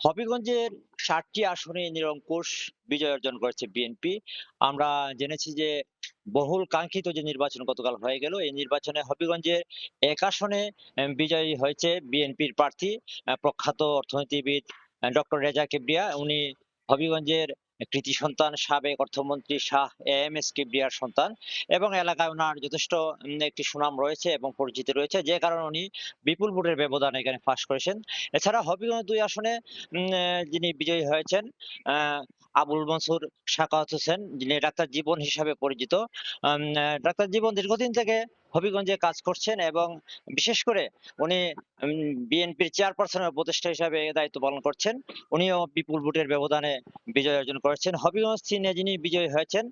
হবিগঞ্জের ৭টি আসনে নিরঙ্কুশ বিজয় অর্জন করেছে বিএনপি। আমরা জেনেছি যে বহুল কাঙ্ক্ষিত যে নির্বাচন গতকাল হয়ে গেল, এই নির্বাচনে হবিগঞ্জের ১ আসনে বিজয়ী হয়েছে বিএনপির প্রার্থী প্রখ্যাত অর্থনীতিবিদ ডক্টর রেজা কিবরিয়া। উনি হবিগঞ্জের কৃতি সন্তান, সাবেক অর্থমন্ত্রী শাহ এএমএস কিবরিয়ার সন্তান এবং এলাকায় উনার যথেষ্ট একটি সুনাম রয়েছে এবং পরিচিতি রয়েছে, যে কারণে উনি বিপুল ভোটের ব্যবধানে এখানে পাস করেছেন। এছাড়া হবিগঞ্জ ২ আসনে যিনি বিজয়ী হয়েছেন আবুল মনসুর সাখাওয়াত হোসেন, যিনি ডাক্তার জীবন হিসাবে পরিচিত। ডাক্তার জীবন দীর্ঘদিন থেকে হবিগঞ্জে কাজ করছেন এবং বিশেষ করে উনি বিএনপির চেয়ারপারসনের উপদেষ্টা হিসাবে দায়িত্ব পালন করছেন। উনিও বিপুল ভোটের ব্যবধানে বিজয় অর্জন করেছেন। হবিগঞ্জ ৩ যিনি বিজয়ী হয়েছেন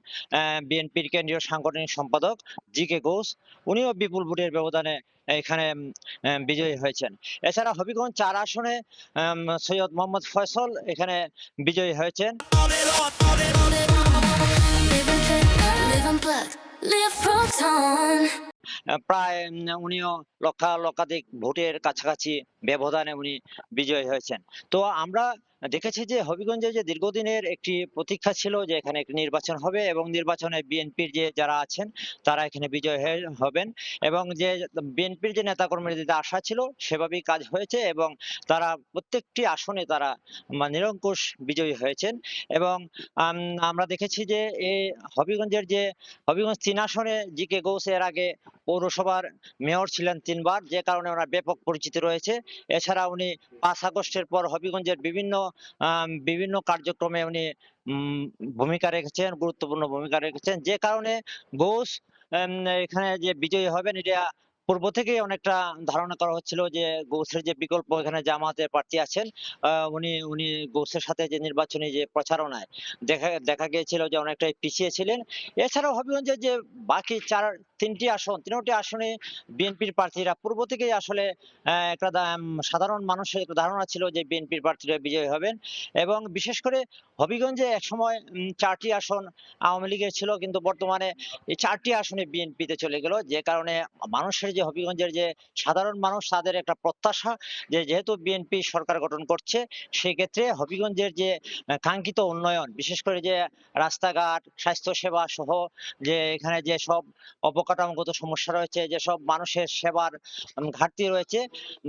বিএনপির কেন্দ্রীয় সাংগঠনিক সম্পাদক জি.কে. ঘোষ, উনিও বিপুল ভোটের ব্যবধানে এখানে বিজয়ী হয়েছেন। এছাড়া হবিগঞ্জ ৪ আসনে সৈয়দ মোহাম্মদ ফয়সল এখানে বিজয়ী হয়েছেন। প্রায় উনিও লক্ষাধিক ভোটের কাছাকাছি ব্যবধানে উনি বিজয়ী হয়েছেন। তো আমরা দেখেছি যে হবিগঞ্জে যে দীর্ঘদিনের একটি প্রতীক্ষা ছিল যে এখানে একটি নির্বাচন হবে এবং নির্বাচনে বিএনপির যে যারা আছেন তারা এখানে বিজয়ী হবেন এবং যে বিএনপির যে নেতাকর্মীদের যে আশা ছিল সেভাবেই কাজ হয়েছে এবং তারা প্রত্যেকটি আসনে তারা নিরঙ্কুশ বিজয়ী হয়েছেন এবং আম আমরা দেখেছি যে এই হবিগঞ্জ ৩ আসনে জি.কে. ঘোষ এর আগে পৌরসভার মেয়র ছিলেন ৩ বার, যে কারণে ওনার ব্যাপক পরিচিতি রয়েছে। এছাড়া উনি ৫ আগস্টের পর হবিগঞ্জের বিভিন্ন কার্যক্রমে উনি উম ভূমিকা রেখেছেন, গুরুত্বপূর্ণ ভূমিকা রেখেছেন। যে কারণে ঘোষ এম এখানে যে বিজয়ী হবেন এটা পূর্ব থেকেই অনেকটা ধারণা করা হচ্ছিল যে ঘোষের যে বিকল্প এখানে জামায়াতের প্রার্থী আছেন, উনি ঘোষের সাথে যে নির্বাচনী যে প্রচারণায় দেখা গিয়েছিল যে অনেকটাই পিছিয়ে ছিলেন। এছাড়াও হবিগঞ্জের যে বাকি ৩টি আসন, ৩টি আসনে বিএনপির প্রার্থীরা পূর্ব থেকেই আসলে একটা সাধারণ মানুষের একটা ধারণা ছিল যে বিএনপির প্রার্থীরা বিজয়ী হবেন এবং বিশেষ করে হবিগঞ্জে একসময় ৪টি আসন আওয়ামী লীগের ছিল, কিন্তু বর্তমানে এই ৪টি আসনে বিএনপিতে চলে গেল। যে কারণে মানুষের যে হবিগঞ্জের যে সাধারণ মানুষ তাদের একটা প্রত্যাশা যে যেহেতু বিএনপি সরকার গঠন করছে, সেক্ষেত্রে হবিগঞ্জের যে কাঙ্ক্ষিত উন্নয়ন, বিশেষ করে যে রাস্তাঘাট, স্বাস্থ্যসেবা সহ যে এখানে যেসব অবকাঠামোগত সমস্যা রয়েছে, যেসব মানুষের সেবার ঘাটতি রয়েছে,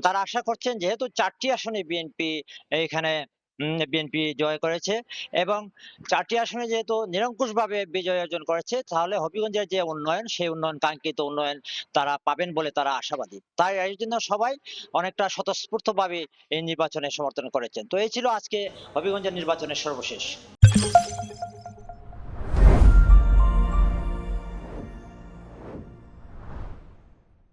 তারা আশা করছেন যেহেতু ৪টি আসনে বিএনপি জয় করেছে এবং ৪টি আসনে যেহেতু নিরঙ্কুশভাবে বিজয় অর্জন করেছে, তাহলে হবিগঞ্জের যে উন্নয়ন, সেই কাঙ্ক্ষিত উন্নয়ন তারা পাবেন বলে তারা আশাবাদী। তাই এই জন্য সবাই অনেকটা স্বতঃস্ফূর্তভাবে এই নির্বাচনে সমর্থন করেছেন। তো এই ছিল আজকে হবিগঞ্জের নির্বাচনের সর্বশেষ।